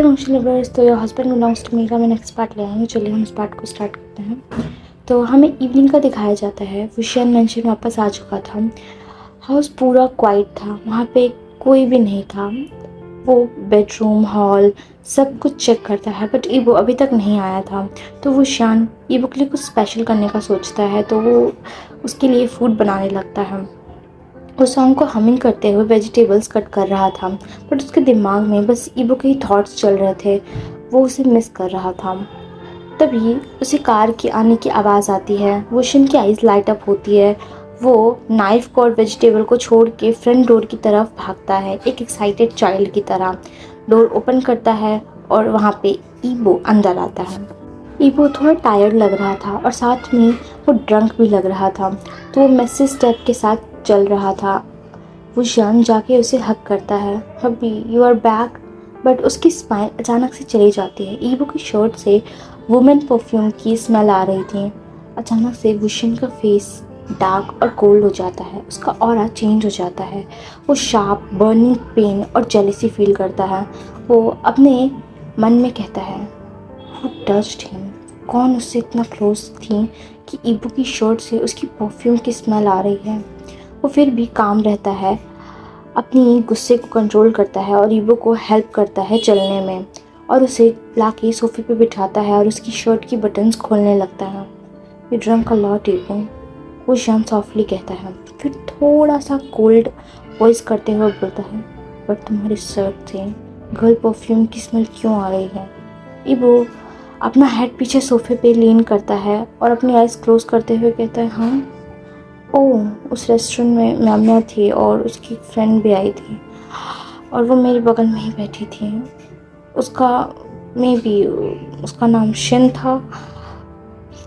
Hello motion lovers, तो your husband belongs to me का मैं नेक्स्ट पार्ट ले आई हूँ। चलिए हम इस पार्ट को स्टार्ट करते हैं। तो हमें इवनिंग का दिखाया जाता है। वुशियन मेंशन वापस आ चुका था। हाउस पूरा क्वाइट था, वहाँ पे कोई भी नहीं था। वो बेडरूम, हॉल सब कुछ चेक करता है, बट ईबो अभी तक नहीं आया था। तो वुशियन ईबो के लिए कुछ स्पेशल करने का सोचता है, तो वो उसके लिए फूड बनाने लगता है। वो सॉन्ग को हमिंग करते हुए वेजिटेबल्स कट कर रहा था, बट उसके दिमाग में बस ईबो के ही थॉट्स चल रहे थे। वो उसे मिस कर रहा था। तभी उसे कार की आने की आवाज़ आती है। वुशन की आइज़ लाइट अप होती है। वो नाइफ को और वेजिटेबल को छोड़ के फ्रंट डोर की तरफ भागता है, एक एक्साइटेड चाइल्ड की तरह। डोर ओपन करता है और वहाँ पे ईबो अंदर आता है। ईबो थोड़ा टायर्ड लग रहा था और साथ में वो ड्रंक भी लग रहा था, तो वो मैसी स्टेप के साथ चल रहा था। वुशियन जाके उसे हक करता है, हबी यू आर बैक। बट उसकी स्माइल अचानक से चली जाती है। ईबो की शर्ट से वुमेन परफ्यूम की स्मेल आ रही थी। अचानक से वुशियन का फेस डार्क और कोल्ड हो जाता है, उसका ऑरा चेंज हो जाता है। वो शार्प बर्निंग पेन और जेलसी फील करता है। वो अपने मन में कहता है, हु टच्ड हिम? कौन उससे इतना क्लोज थी कि ईबो की शर्ट से उसकी परफ्यूम की स्मेल आ रही है। वो फिर भी काम रहता है, अपनी गुस्से को कंट्रोल करता है और ईबो को हेल्प करता है चलने में, और उसे लाके सोफे पे बिठाता है और उसकी शर्ट की बटन्स खोलने लगता है। ये ड्रंक का लॉट ईबो, वो शान सॉफ्टली कहता है, फिर थोड़ा सा कोल्ड वॉइस करते हुए बोलता है, बट तुम्हारी शर्ट से गर्ल परफ्यूम की स्मेल क्यों आ रही है? ईबो अपना हेड पीछे सोफे पे लीन करता है और अपनी आइज़ क्लोज करते हुए कहता है, हाँ ओह, उस रेस्टोरेंट में मैम थी और उसकी फ्रेंड भी आई थी और वो मेरे बगल में ही बैठी थी। उसका मे बी उसका नाम शिन था।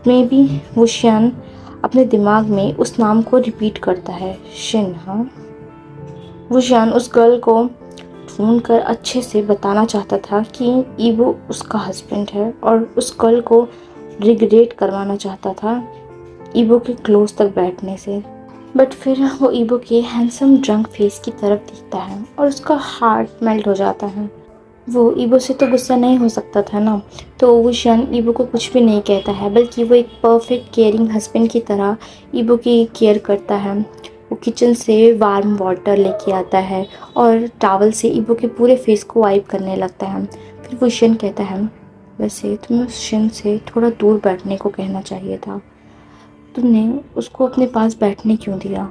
मे बी वुशियन अपने दिमाग में उस नाम को रिपीट करता है, शिन। हाँ, वुशियन उस गर्ल को ढूंढ कर अच्छे से बताना चाहता था कि ईबो उसका हस्बैंड है और उस गर्ल को रिग्रेट करवाना चाहता था ईबो के क्लोज तक बैठने से। बट फिर वो ईबो के हैंडसम ड्रंक फेस की तरफ देखता है और उसका हार्ट मेल्ट हो जाता है। वो ईबो से तो गुस्सा नहीं हो सकता था ना, तो वुशियन ईबो को कुछ भी नहीं कहता है, बल्कि वो एक परफेक्ट केयरिंग हस्बैंड की तरह ईबो की केयर करता है। वो किचन से वार्म वाटर लेके आता है और टॉवल से ईबो के पूरे फेस को वाइप करने लगता है। फिर वुशियन कहता है, वैसे तुम्हें उस शिन से थोड़ा दूर बैठने को कहना चाहिए था। तुमने उसको अपने पास बैठने क्यों दिया?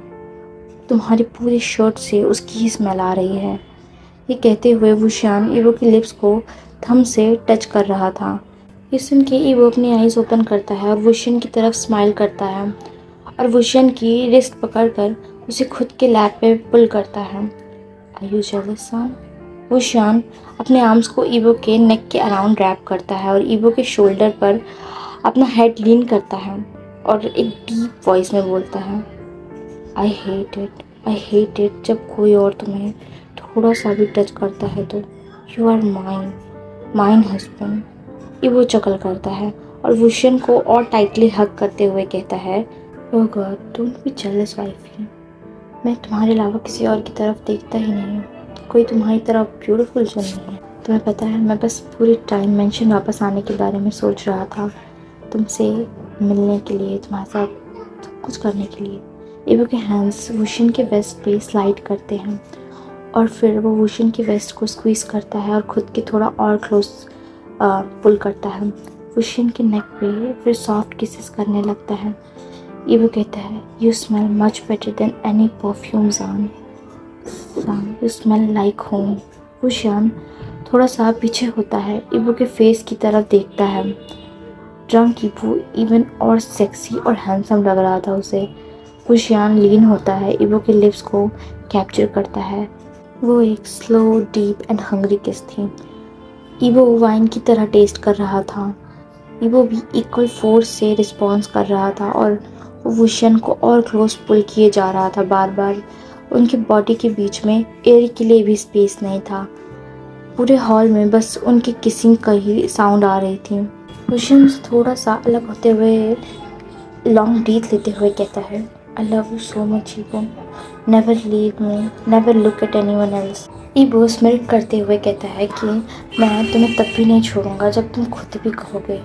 तुम्हारी पूरी शर्ट से उसकी ही स्मेल आ रही है। ये कहते हुए वुशियन ईबो की लिप्स को थंब से टच कर रहा था। ये सुन के ईबो अपनी आईज ओपन करता है और वुशियन की तरफ स्माइल करता है और वुशियन की रिस्ट पकड़कर उसे खुद के लैप पे पुल करता है। आर यू जेलस सन? वुशियन अपने आर्म्स को ईबो के नेक के अराउंड रैप करता है और ईबो के शोल्डर पर अपना हेड लीन करता है और एक डीप वॉइस में बोलता है, आई हेट इट जब कोई और तुम्हें थोड़ा सा भी टच करता है तो। You are mine husband. ये वो चकल करता है और वुशियन को और टाइटली हग करते हुए कहता है, oh God, don't be jealous wifey. मैं तुम्हारे अलावा किसी और की तरफ देखता ही नहीं हूँ, कोई तुम्हारी तरह ब्यूटीफुल जो नहीं है। तुम्हें पता है, मैं बस पूरी टाइम मेंशन वापस आने के बारे में सोच रहा था, तुमसे मिलने के लिए, तुम्हारे साथ सब कुछ करने के लिए। ईबो के हैंड्स वुशियन के वेस्ट पे स्लाइड करते हैं और फिर वो वुशियन के वेस्ट को स्क्वीज करता है और खुद के थोड़ा और क्लोज पुल करता है। वुशियन के नेक पे फिर सॉफ्ट किसेस करने लगता है। ईबो कहता है, you smell much better than any perfume सान, यू स्मेल लाइक होम। वुशियन थोड़ा सा पीछे होता है, ईबो के फेस की तरफ देखता है। ड्रंक ईबो इवन और सेक्सी और हैंडसम लग रहा था उसे। वुशियन लीन होता है, ईबो के लिप्स को कैप्चर करता है। वो एक स्लो, डीप एंड हंग्री किस थी। ईबो वाइन की तरह टेस्ट कर रहा था। ईबो भी इक्वल फोर्स से रिस्पॉन्स कर रहा था और वुशियन को और क्लोज पुल किए जा रहा था बार बार। उनकी बॉडी के बीच में एयर के लिए भी स्पेस नहीं था। पूरे हॉल में बस उनकी किसिंग का ही साउंड आ रही थी। वुशियन थोड़ा सा अलग होते हुए लॉन्ग ब्रीथ लेते हुए कहता है, I love you so much Yibo, never leave me, never look at anyone else. Yibo smirk करते हुए कहता है कि मैं तुम्हें तब भी नहीं छोड़ूंगा जब तुम खुद भी कहोगे।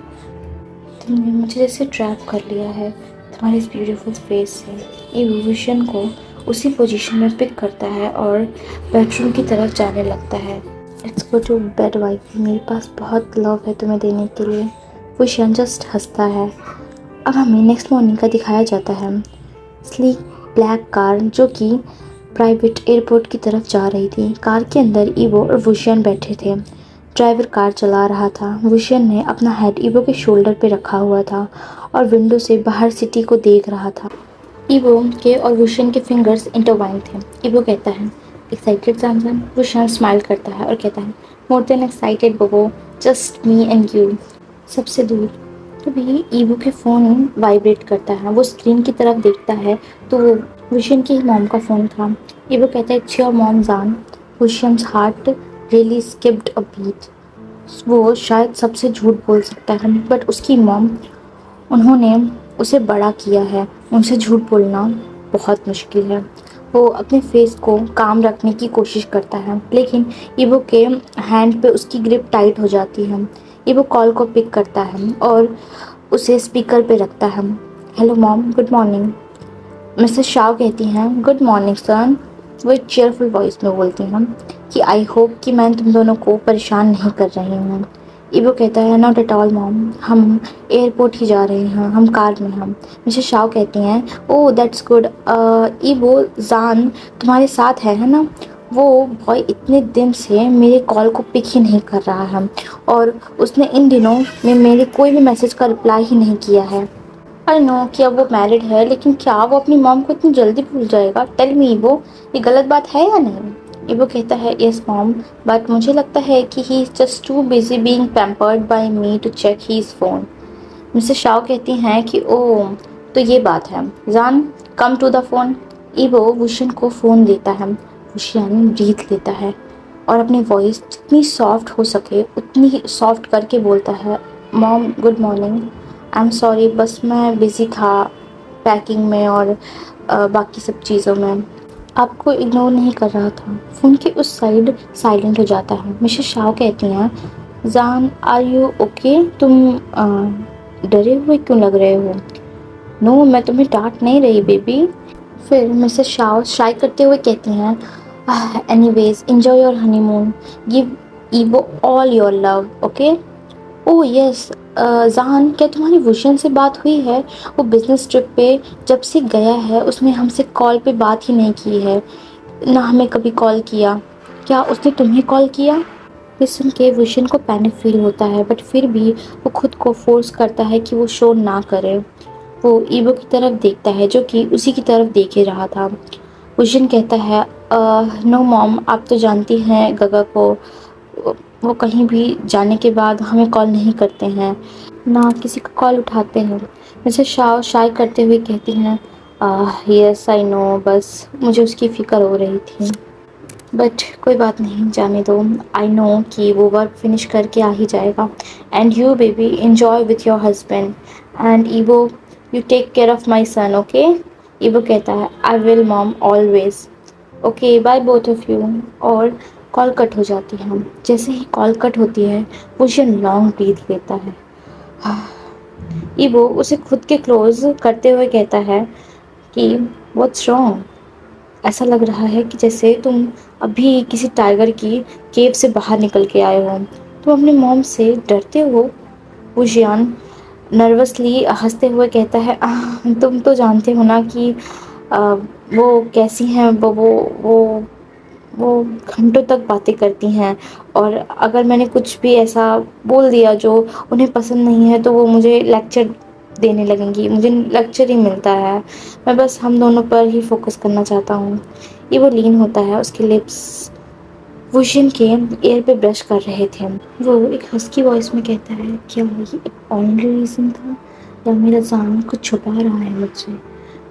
तुमने मुझे जैसे ट्रैप कर लिया है तुम्हारे इस ब्यूटीफुल फेस से। ईबो विशन को उसी पोजीशन में पिक करता है और बेडरूम की तरफ जाने लगता है। It's go to bed wife, मेरे पास बहुत लव है तुम्हें देने के लिए। विशन जस्ट हंसता है। अब हमें नेक्स्ट मॉर्निंग का दिखाया जाता है। स्लीक ब्लैक कार जो कि प्राइवेट एयरपोर्ट की तरफ जा रही थी। कार के अंदर ईबो और वुशियन बैठे थे। ड्राइवर कार चला रहा था। वुशियन ने अपना हेड ईबो के शोल्डर पे रखा हुआ था और विंडो से बाहर सिटी को देख रहा था। ईबो के और वुशियन के फिंगर्स इंटरवाइन थे। ईबो कहता है, एक्साइटेड जानजान? वुशियन स्माइल करता है और कहता है, मोर देन एक्साइटेड बोबो, जस्ट मी एंड यू। सबसे दूर। तभी ईबो के फ़ोन वाइब्रेट करता है। वो स्क्रीन की तरफ देखता है तो वो वुशियन की मॉम का फ़ोन था। ईबो कहता है, इट्स योर मॉम जान। वुशियन्स हार्ट रियली स्किप्ड अ बीट। वो शायद सबसे झूठ बोल सकता है बट उसकी मॉम, उन्होंने उसे बड़ा किया है। उनसे झूठ बोलना बहुत मुश्किल है। वो अपने फेस को काम रखने की कोशिश करता है लेकिन ईबो के हैंड पे उसकी ग्रिप टाइट हो जाती है। ईबो कॉल को पिक करता है और उसे स्पीकर पे रखता है। Hello mom, good morning. Mrs Shao कहती हैं, गुड मॉर्निंग सन। वो एक चेयरफुल वॉइस में बोलती हैं कि आई होप कि मैं तुम दोनों को परेशान नहीं कर रही हूँ। ईबो कहता है, नॉट एट ऑल मॉम, हम एयरपोर्ट ही जा रहे हैं, हम कार में हम। मिसेस शाव कहती हैं, ओह दैट्स गुड। ईबो जान तुम्हारे साथ है ना? वो बॉय इतने दिन से मेरे कॉल को पिक ही नहीं कर रहा है और उसने इन दिनों में मेरे कोई भी मैसेज का रिप्लाई ही नहीं किया है। आई नो कि अब वो मैरिड है लेकिन क्या वो अपनी मॉम को इतनी जल्दी भूल जाएगा? टेल मी ईबो, ये गलत बात है या नहीं? ईबो कहता है, यस मॉम, बट मुझे लगता है कि he is just too busy being pampered by me to check his phone. Mrs Shao कहती हैं कि ओह तो ये बात है। जान, कम टू द फोन। ईबो वुशियन को फ़ोन देता है। वुशियन ब्रीथ लेता है और अपनी वॉइस जितनी सॉफ्ट हो सके उतनी सॉफ्ट करके बोलता है, mom good morning. I am sorry, बस मैं बिज़ी था पैकिंग में और बाकी सब चीज़ों में, आपको इग्नोर नहीं कर रहा था। फ़ोन के उस साइड साइलेंट हो जाता है। मिसेस शाह कहती हैं, जान आर यू ओके? तुम डरे हुए क्यों लग रहे हो? नो, मैं तुम्हें डांट नहीं रही बेबी। फिर मिसेस शाह शाय करते हुए कहती हैं, anyways enjoy your honeymoon, give Yibo all your love, okay? Oh yes. जहान, क्या तुम्हारी वुशियन से बात हुई है? वो बिजनेस ट्रिप पे जब से गया है उसने हमसे कॉल पे बात ही नहीं की है, ना हमें कभी कॉल किया। क्या उसने तुम्हें कॉल किया? ये सुन के वुशियन को पैनिक फील होता है बट फिर भी वो खुद को फोर्स करता है कि वो शो ना करे। वो ईबो की तरफ देखता है जो कि उसी की तरफ देखे रहा था। वुशियन कहता है, नो मॉम, आप तो जानती हैं गगा को, वो कहीं भी जाने के बाद हमें कॉल नहीं करते हैं, ना किसी का कॉल उठाते हैं। मिसेस शाह शाय करते हुए कहती हैं, यस आई नो, बस मुझे उसकी फ़िक्र हो रही थी बट कोई बात नहीं, जाने दो। आई नो कि वो वर्क फिनिश करके आ ही जाएगा। And you baby enjoy with your husband and Yibo you take care of my son, okay? Yibo कहता है, I will mom always, okay bye both of you. और कॉल कट हो जाती है। जैसे ही कॉल कट होती है वुशियन लॉन्ग ब्रीथ लेता है। ईबो उसे खुद के क्लोज करते हुए कहता है कि व्हाट्स रॉन्ग? ऐसा लग रहा है कि जैसे तुम अभी किसी टाइगर की केव से बाहर निकल के आए हो। तुम अपने मॉम से डरते हो? वुशियन नर्वसली हंसते हुए कहता है, तुम तो जानते हो ना कि वो कैसी हैं। वो घंटों तक बातें करती हैं और अगर मैंने कुछ भी ऐसा बोल दिया जो उन्हें पसंद नहीं है तो वो मुझे लेक्चर देने लगेंगी। मुझे लेक्चर ही मिलता है, मैं बस हम दोनों पर ही फोकस करना चाहता हूँ। ये वो लीन होता है, उसके लिप्स वुशियन के एयर पे ब्रश कर रहे थे। वो एक हस्की वॉइस में कहता है, क्या ये एक ऑनरी रीज़न था या मेरा जान कुछ छुपा रहा है मुझसे?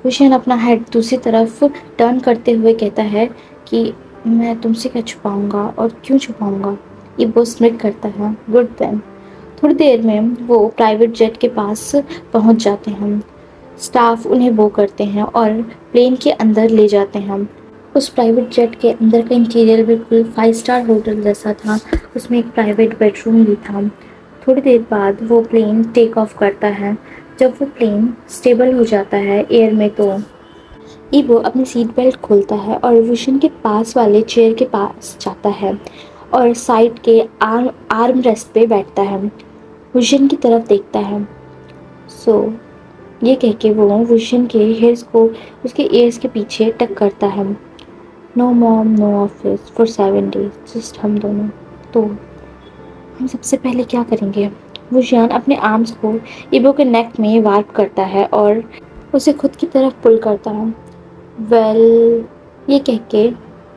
वुशियन अपना हेड दूसरी तरफ टर्न करते हुए कहता है कि मैं तुमसे क्या छुपाऊंगा और क्यों छुपाऊंगा? ये वो स्मित करता है, गुड देन। थोड़ी देर में वो प्राइवेट जेट के पास पहुंच जाते हैं। स्टाफ उन्हें वो करते हैं और प्लेन के अंदर ले जाते हैं। उस प्राइवेट जेट के अंदर का इंटीरियर बिल्कुल 5 स्टार होटल जैसा था। उसमें एक प्राइवेट बेडरूम भी था। थोड़ी देर बाद वो प्लेन टेक ऑफ करता है। जब वो प्लेन स्टेबल हो जाता है एयर में, तो ईवो अपनी सीट बेल्ट खोलता है और विशन के पास वाले चेयर के पास जाता है और साइड के आर्म रेस्ट पे बैठता है। विशन की तरफ देखता है। सो ये कह के वो विशन के हेयर्स को उसके ईयर्स के पीछे टक करता है। No mom, no office for 7 days, just हम दोनों। तो हम सबसे पहले क्या करेंगे? वो जियान अपने आर्म्स को इबो के नेक में वार्प करता है और उसे खुद की तरफ पुल करता है। वेल, ये कह के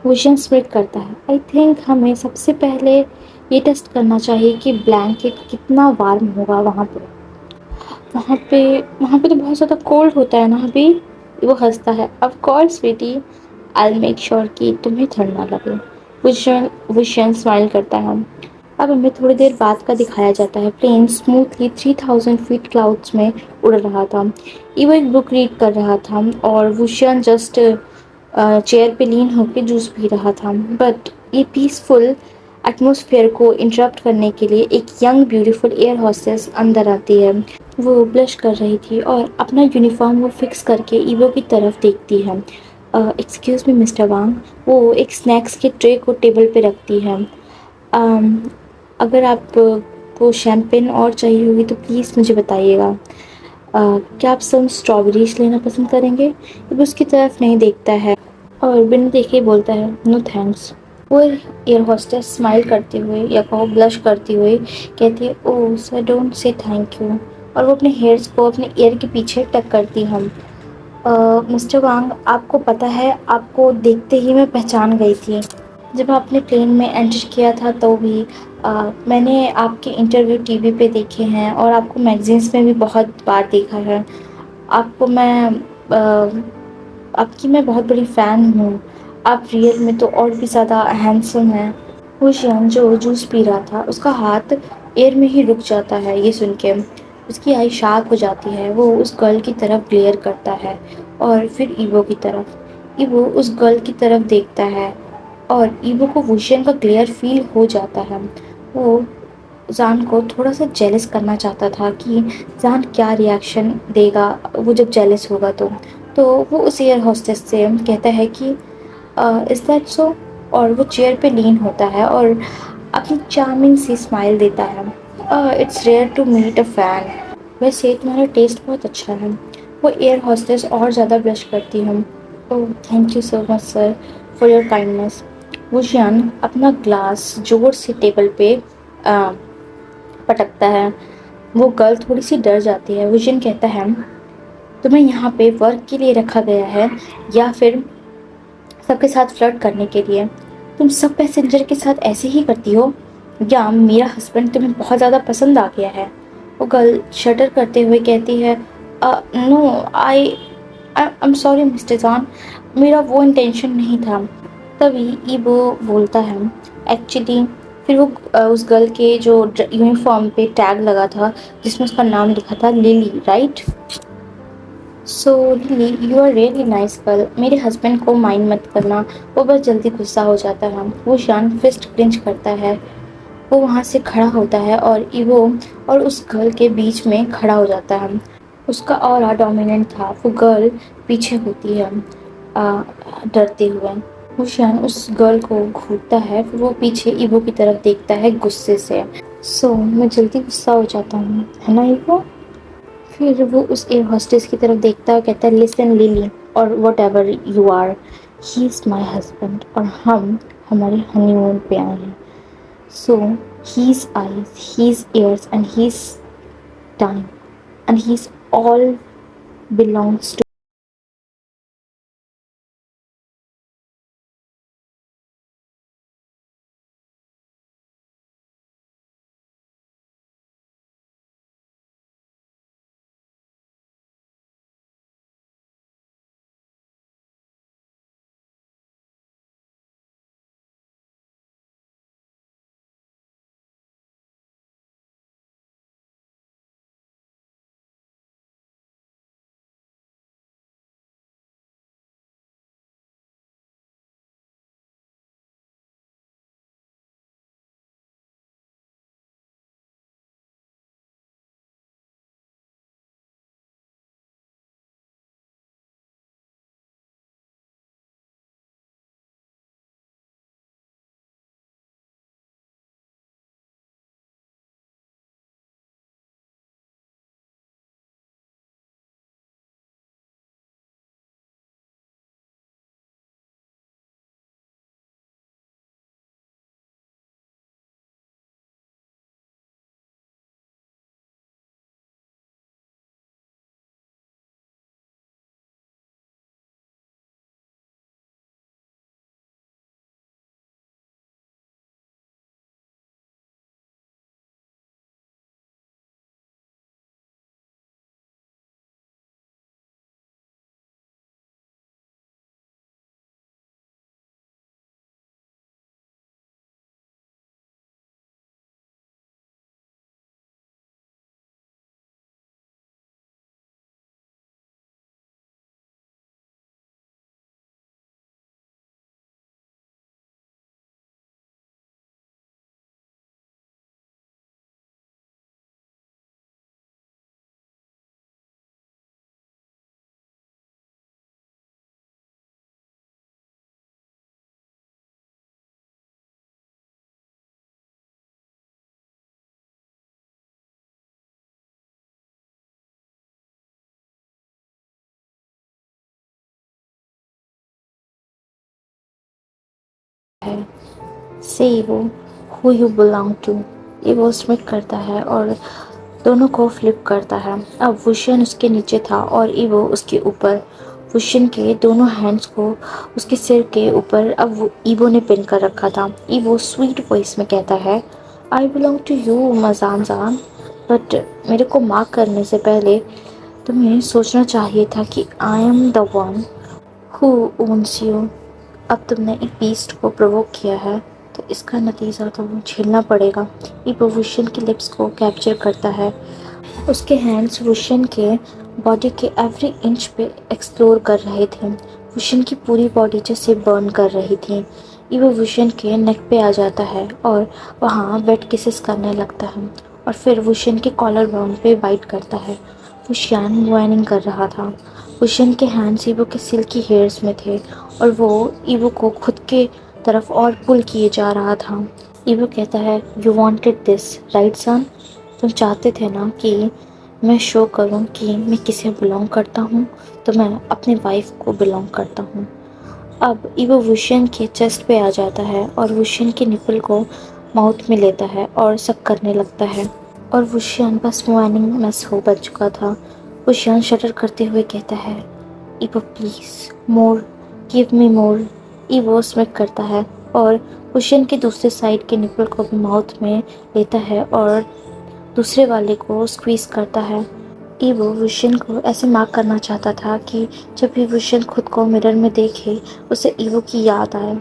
विजन स्प्रेड करता है। आई थिंक हमें सबसे पहले ये टेस्ट करना चाहिए कि ब्लैंकेट कितना वार्म होगा वहाँ पे। वहाँ पे तो बहुत ज़्यादा कोल्ड होता है ना अभी। वो हंसता है। ऑफ कोर्स बेटी, आई मेक श्योर कि तुम्हें ठंड ना लगे। विजन स्माइल करता है। अब हमें थोड़ी देर बाद का दिखाया जाता है। प्लेन स्मूथली 3000 फीट क्लाउड्स में उड़ रहा था। ईवो एक बुक रीड कर रहा था और वुशियन जस्ट चेयर पे लीन होकर जूस पी रहा था। बट ये पीसफुल एटमॉस्फेयर को इंटरप्ट करने के लिए एक यंग ब्यूटीफुल एयर होस्टेस अंदर आती है। वो ब्लश कर रही थी और अपना यूनिफॉर्म वो फिक्स करके ईवो की तरफ देखती है। एक्सक्यूज़ मी मिस्टर वांग। वो एक स्नैक्स के ट्रे को टेबल पे रखती है। अम, अगर आपको शैम्पेन और चाहिए होगी तो प्लीज़ मुझे बताइएगा। क्या आप सब स्ट्रॉबेरीज लेना पसंद करेंगे? अब उसकी तरफ नहीं देखता है और बिन देखे बोलता है, नो थैंक्स। वो एयर होस्टेस स्माइल करते हुए या कहो ब्लश करती हुए कहती है, oh sir, don't say thank you. और वो अपने हेयर्स को अपने ईयर के पीछे टक करती हम। मिस्टर वांग, आपको पता है, आपको देखते ही मैं पहचान गई थी। जब आपने प्लेन में एंटर किया था तो भी मैंने आपके इंटरव्यू टीवी पे देखे हैं और आपको मैगजीन्स में भी बहुत बार देखा है। आपको मैं आपकी मैं बहुत बड़ी फ़ैन हूँ। आप रियल में तो और भी ज़्यादा हैंडसम हैं। वो शियान जो जूस पी रहा था, उसका हाथ एयर में ही रुक जाता है ये सुन के। उसकी आई शार्प हो जाती है। वो उस गर्ल की तरफ ग्लेयर करता है और फिर ईवो की तरफ। ईवो उस गर्ल की तरफ देखता है और ईवो को वुशियन का ग्लेयर फील हो जाता है। वो जान को थोड़ा सा जेलस करना चाहता था कि जान क्या रिएक्शन देगा वो जब जेलस होगा तो वो उस एयर होस्टेस से कहता है कि इज़ दैट सो? और वो चेयर पे लीन होता है और अपनी चार्मिंग सी स्माइल देता है। It's rare to meet a fan. वैसे तुम्हारा टेस्ट बहुत अच्छा है। वो एयर होस्टेस और ज़्यादा ब्लश करती है। Oh, thank you so much sir for your kindness. वो जियान अपना ग्लास जोर से टेबल पे अ, पटकता है। वो गर्ल थोड़ी सी डर जाती है। विजन कहता है, तुम्हें यहाँ पे वर्क के लिए रखा गया है या फिर सबके साथ फ्लर्ट करने के लिए? तुम सब पैसेंजर के साथ ऐसे ही करती हो या मेरा हस्बैंड तुम्हें बहुत ज़्यादा पसंद आ गया है? वो गर्ल शटर करते हुए कहती है, no, I I am sorry mister John, मेरा वो इंटेंशन नहीं था। तभी ईबो बोलता है, एक्चुअली। फिर वो उस गर्ल के जो यूनिफॉर्म पे टैग लगा था जिसमें उसका नाम लिखा था Lily, right? So Lily, you are really nice girl. मेरे हस्बैंड को माइंड मत करना, वो बस जल्दी गुस्सा हो जाता है। वो शान फिस्ट क्लिंच करता है। वो वहाँ से खड़ा होता है और ईवो और उस गर्ल के बीच में खड़ा हो जाता है। उसका ऑरा डोमिनेंट था। वो गर्ल पीछे होती है डरते हुए। वो शान उस गर्ल को घूरता है। फिर वो पीछे ईवो की तरफ देखता है गुस्से से। सो मैं जल्दी गुस्सा हो जाता हूँ, है ना ईवो? फिर वो उस एयर होस्टेस की तरफ देखता है और कहता है, लिसन लिली, और whatever you are, he is my husband और हम हमारे हनीमून पे आए हैं। So his eyes, his ears and his time and he's all belongs to है से Ivo who you belong to. Ivo submit करता है और दोनों को फ्लिप करता है। अब वुशियन उसके नीचे था और ईवो उसके ऊपर। वुशियन के दोनों हैंड्स को उसके सिर के ऊपर अब वो ईवो ने पिन कर रखा था। ईवो स्वीट वॉइस में कहता है, आई बिलोंग टू यू मजान जान, बट मेरे को मार्क करने से पहले तुम्हें सोचना चाहिए था कि I am the one who owns you. अब तुमने एक बीस्ट को प्रोवोक किया है तो इसका नतीजा तो झेलना पड़ेगा। ईवो वुशियन के लिप्स को कैप्चर करता है। उसके हैंड्स वुशियन के बॉडी के एवरी इंच पे एक्सप्लोर कर रहे थे। वुशियन की पूरी बॉडी जैसे बर्न कर रही थी। ईवो वुशियन के नेक पे आ जाता है और वहाँ वेट किसेस करने लगता है और फिर वुशियन के कॉलर बोन पे बाइट करता है। वुशियन वाइनिंग कर रहा था। वुशियन के हैंड्स ईवो के सिल्की हेयर्स में थे और वो ईवो को खुद के तरफ और पुल किए जा रहा था। ईवो कहता है, यू वांटेड दिस राइट सन। तुम चाहते थे ना कि मैं शो करूं कि मैं किसे बिलोंग करता हूं, तो मैं अपनी वाइफ को बिलोंग करता हूं। अब ईवो वुशियन के चेस्ट पे आ जाता है और वुशियन के निपल को माउथ में लेता है और सक करने लगता है और वुशियन बस वाइनिंग मेस हो बच चुका था। वुशियन शटर करते हुए कहता है, Yibo please more, give me more. Yibo smirk करता है और वुशियन के दूसरे साइड के निपल को भी माउथ में लेता है और दूसरे वाले को स्क्वीज करता है। ईवो वुशियन को ऐसे मार्क करना चाहता था कि जब भी वुशियन खुद को मिरर में देखे उसे ईवो की याद आए।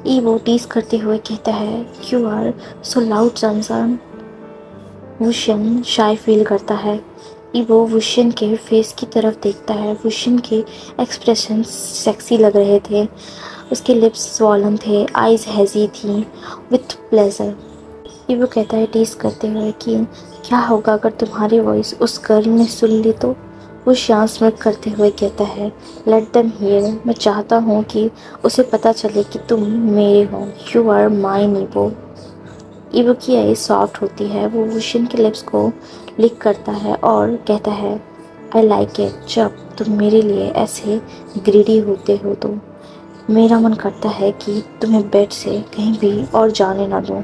ईवो टीज करते हुए कहता है, you are so loud Sansan. Wuxian shy feel करता है। ईवो वुशियन के फेस की तरफ देखता है। वुशियन के एक्सप्रेशन सेक्सी लग रहे थे। उसके लिप्स स्वॉलन थे, आईज हैजी थी विथ प्लेजर। ईवो कहता है टीज करते हुए कि क्या होगा अगर तुम्हारी वॉइस उस गर्ल ने सुन ली तो। वो सांस में करते हुए कहता है, लेट देम हियर। मैं चाहता हूँ कि उसे पता चले कि तुम मेरे हो। You are mine Ivo. Ivo की आई सॉफ्ट होती है। वो वुशियन के लिप्स को लिक करता है और कहता है, आई लाइक इट। जब तुम मेरे लिए ऐसे ग्रीडी होते हो तो मेरा मन करता है कि तुम्हें बेड से कहीं भी और जाने ना दूँ।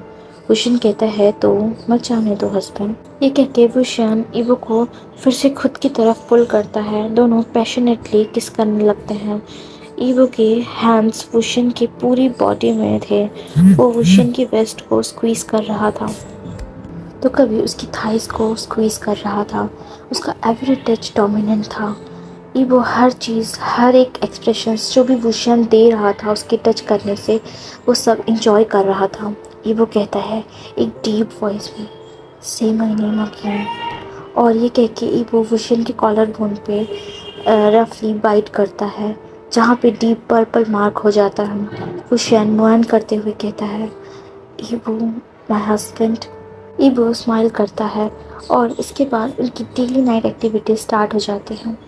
वुशियन कहता है, तो मत जाने दो हस्बैंड। ये कह के वुशियन ईवो को फिर से खुद की तरफ पुल करता है। दोनों पैशनेटली किस करने लगते हैं। ईवो के हैंड्स वुशियन की पूरी बॉडी में थे। वो वुशियन की वेस्ट को स्क्वीज कर रहा था तो कभी उसकी थाइस को स्क्वीज कर रहा था। उसका एवरी टच डोमिनेंट था। ईवो हर चीज़, हर एक एक्सप्रेशन जो भी वुशियन दे रहा था उसके टच करने से, वो सब इंजॉय कर रहा था। ईवो कहता है एक डीप वॉइस में, से माय नेम अगेन। और ये कह के ईवो वुशियन के कॉलर बोन पे रफली बाइट करता है जहाँ पे डीप पर्पल मार्क हो जाता है। वुशियन मुआन करते हुए कहता है, evo my husband. Evo smile करता है और इसके बाद उनकी डेली नाइट एक्टिविटीज स्टार्ट हो जाती हैं।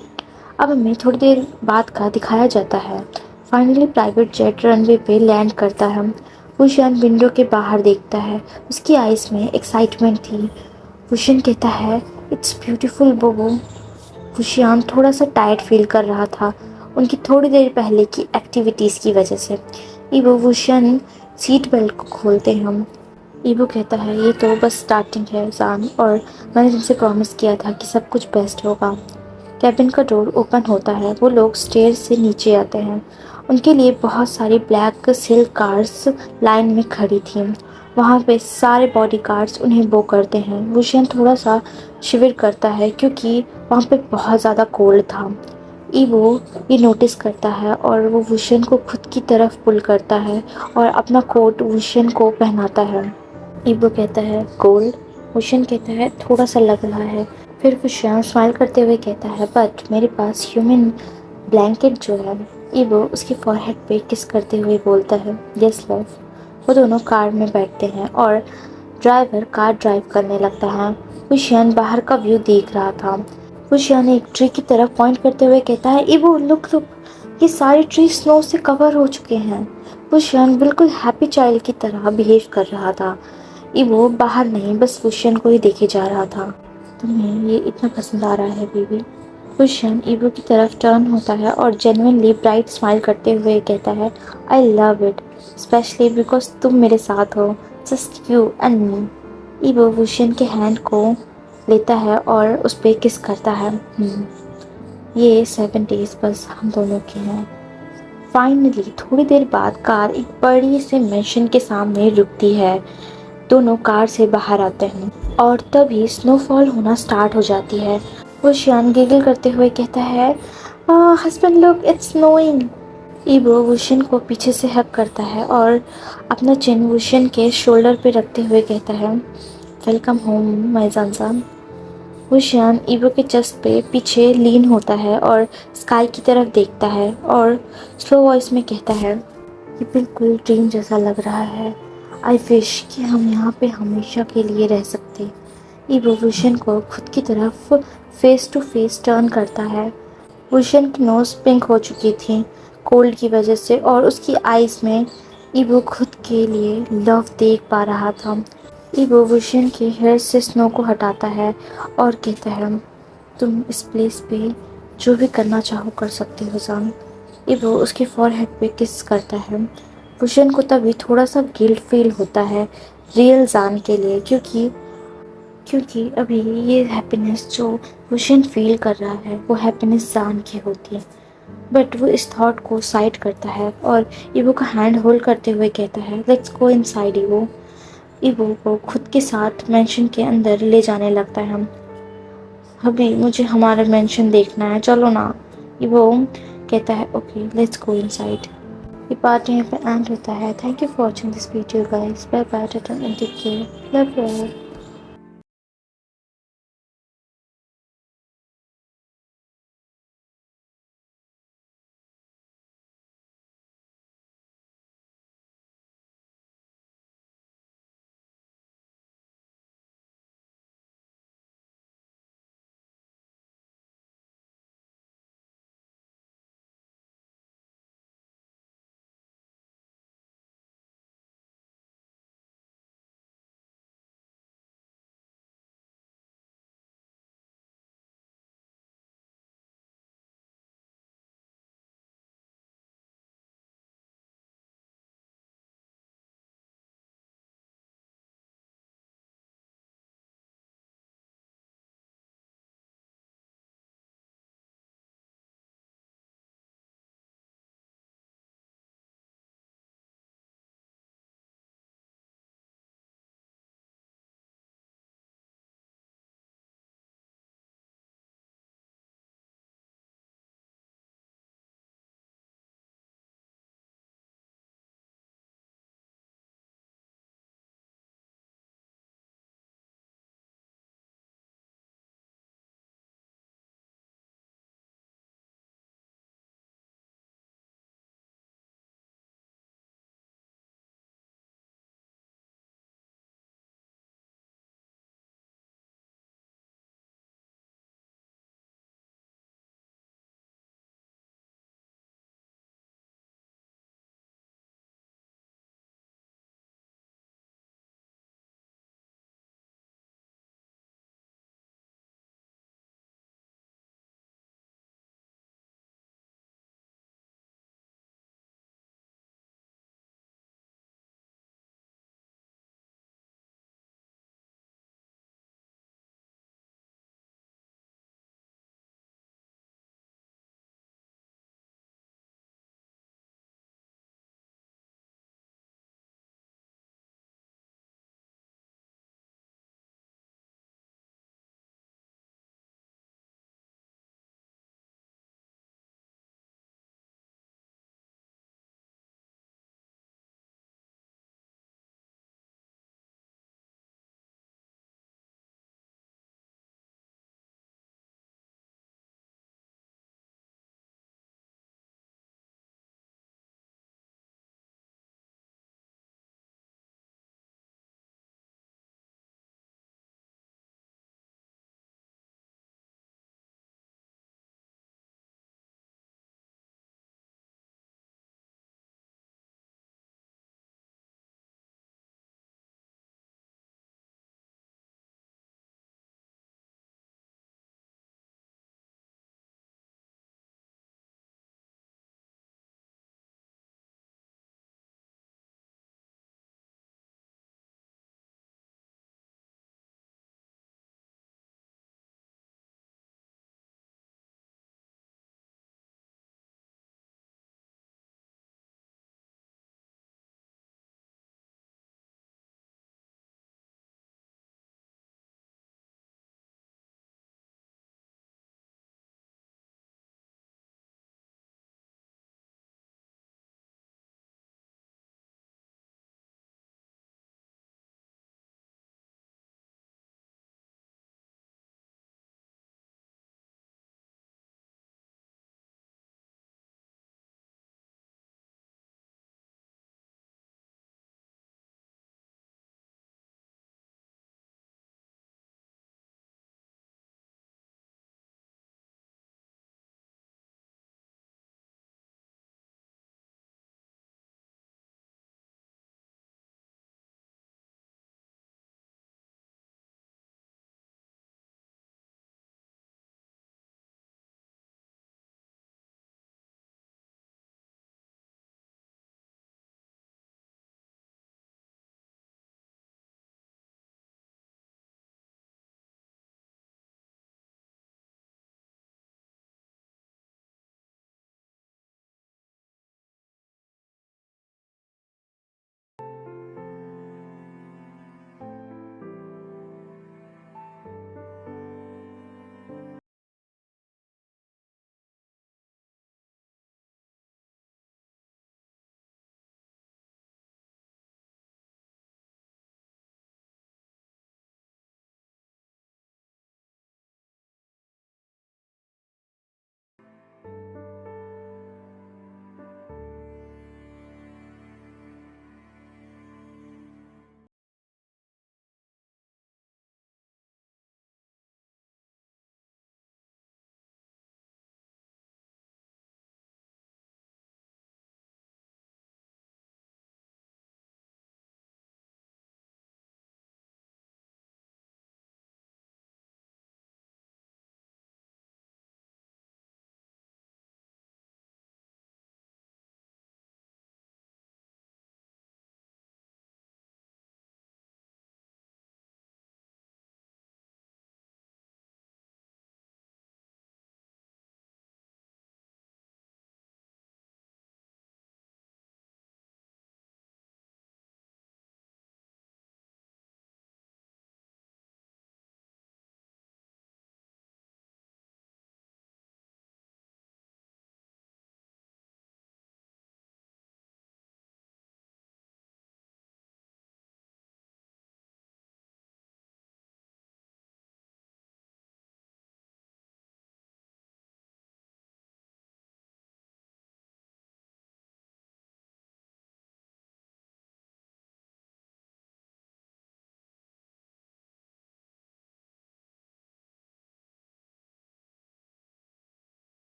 अब हमें थोड़ी देर बाद का दिखाया जाता है। फाइनली प्राइवेट जेट रनवे पे लैंड करता है। वुशियन विंडो के बाहर देखता है। उसकी आइज़ में एक्साइटमेंट थी। वुशियन कहता है, इट्स ब्यूटीफुल बोबो। वुशियन थोड़ा सा टायर्ड फील कर रहा था उनकी थोड़ी देर पहले की एक्टिविटीज़ की वजह से। ईवो वुशियन सीट बेल्ट को खोलते हैं। ईवो कहता है, ये तो बस स्टार्टिंग है जान, और मैंने तुमसे प्रॉमिस किया था कि सब कुछ बेस्ट होगा। कैबिन का डोर ओपन होता है। वो लोग स्टेयर से नीचे आते हैं। उनके लिए बहुत सारी ब्लैक सिल्क कार्स लाइन में खड़ी थी। वहाँ पे सारे बॉडीगार्ड्स उन्हें बो करते हैं। वुशियन थोड़ा सा शिविर करता है क्योंकि वहाँ पे बहुत ज़्यादा कोल्ड था। ईवो ये नोटिस करता है और वो वुशियन को खुद की तरफ पुल करता है और अपना कोट वुशियन को पहनाता है। ईवो कहता है, कोल्ड। वुशियन कहता है, थोड़ा सा लग रहा है। फिर वुशियन स्माइल करते हुए कहता है, बट मेरे पास ह्यूमन ब्लैंकेट जो है। ईवो उसके फॉरहेड पे किस करते हुए बोलता है, यस लव। वो दोनों कार में बैठते हैं और ड्राइवर कार ड्राइव करने लगता है। वुशियन बाहर का व्यू देख रहा था। वुशियन एक ट्री की तरफ पॉइंट करते हुए कहता है, ईवो लुक लुक, ये सारे ट्री स्नो से कवर हो चुके हैं। वुशियन बिल्कुल हैप्पी चाइल्ड की तरह बिहेव कर रहा था। ईवो बाहर नहीं, बस वुशियन को ही देखे जा रहा था। तुम्हें ये इतना पसंद आ रहा है बेबी। वुशियन ईवो की तरफ टर्न होता है और जेन्युइनली ब्राइट स्माइल करते हुए कहता है, I love it. Especially because तुम मेरे साथ हो, just you and me. Yibo Wuxian के हैंड को लेता है और उस पर किस करता है। ये 7 डेज बस हम दोनों के हैं। फाइनली थोड़ी देर बाद कार एक बड़ी से मैंशन के सामने रुकती है। दोनों कार से बाहर आते हैं और तभी स्नोफॉल होना स्टार्ट हो जाती है। वुशियन गिगल करते हुए कहता है, husband look it's snowing. Yibo Wuxian को पीछे से हक करता है और अपना चिन वुशियन के शोल्डर पे रखते हुए कहता है, वेलकम होम माय जानसान। वुशियन ईवो के चेस्ट पे पीछे लीन होता है और स्काई की तरफ देखता है और स्लो वॉइस में कहता है, ये बिल्कुल ड्रीम जैसा लग रहा है। आई विश कि हम यहाँ पे हमेशा के लिए रह सकते। ईवो वुशियन को खुद की तरफ फेस टू फेस टर्न करता है। वुशियन की नोज़ पिंक हो चुकी थी कोल्ड की वजह से और उसकी आइज़ में ईवो खुद के लिए लव देख पा रहा था। ईवो वुशियन के हेयर से स्नो को हटाता है और कहता है, तुम इस प्लेस पे जो भी करना चाहो कर सकते हो जान। ईवो उसके फॉरहेड पे किस करता है। वुशियन को तभी थोड़ा सा गिल्ट फील होता है रियल जान के लिए, क्योंकि अभी ये हैप्पीनेस जो वुशियन फील कर रहा है वो हैप्पीनेस जान की होती है। बट वो इस थॉट को साइड करता है और ईवो का हैंड होल्ड करते हुए कहता है, let's go inside evo. Evo को खुद के साथ मेंशन के अंदर ले जाने लगता है। अभी मुझे हमारा मेंशन देखना है, चलो ना। ईवो कहता है, ओके लेट्स गो इनसाइड। ये पार्ट यहाँ पे एंड होता है। Thank you for watching this video guys. Bye bye, take care, love you.